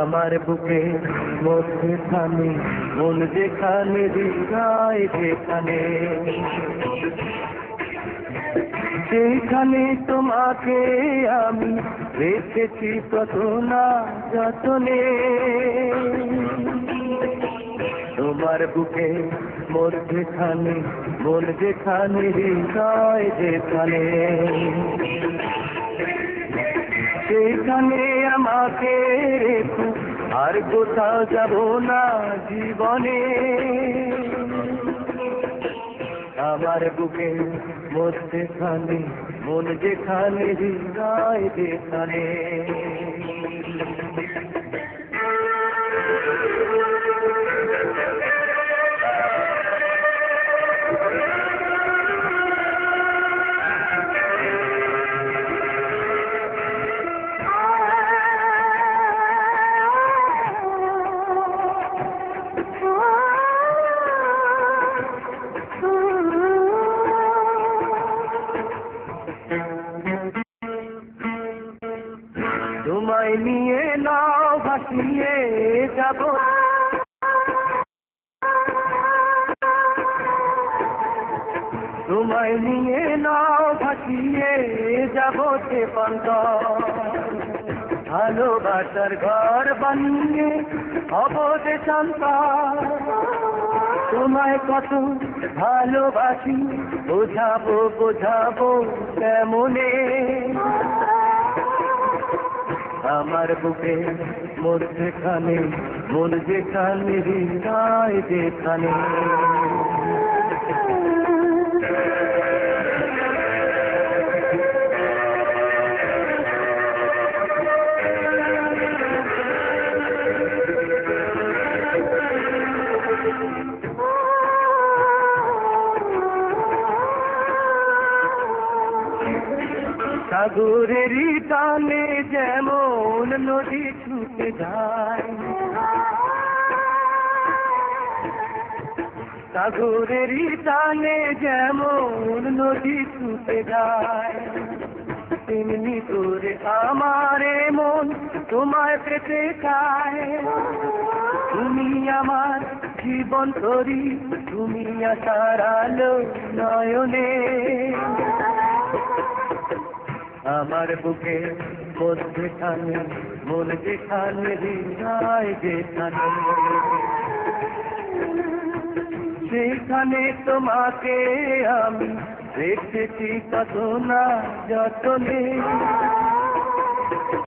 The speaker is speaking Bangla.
আমার বুকে মধ্যখানে মন যেখানে হৃদয় যেখানে, সেইখানে তোমাকে আমি রেখেছি কত না যতনে। তোমার বুকে মধ্যখানে মন যেখানে হৃদয় যেখানে, সেখানে আমাকে রেখো, আর কোথাও যাব না জীবনে। আমার বুকে মধ্যখানে মন যেখানে হৃদয় যেখানে। তোমায় নিয়ে নাও ভাসিয়ে যাব, তোমায় নিয়ে নাও ভাসিয়ে যাব সে পন্তর। ভালোবাসার ঘর বানিয়ে হব যে সন্তান। তোমায় কত ভালোবাসি বোঝাবো বোঝাবো কেমনে। আমার বুকে মধ্যখানে মন যেখানে হৃদয় যেখানে। সাগরেরই টানে যেমন নদী ছুটে যায়, সাগরেরই টানে যেমন নদী ছুটে যায়, তেমনি করে আমার মন তোমায় পেতে চায়। তুমি আমার জীবন তরি, তুমি আশার আলো নয়নে। আমার বুকে মধ্যখানে মন যেখানে হৃদয় যেখানে, সেখানে তোমাকে আমি রেখেছি কত না যতনে।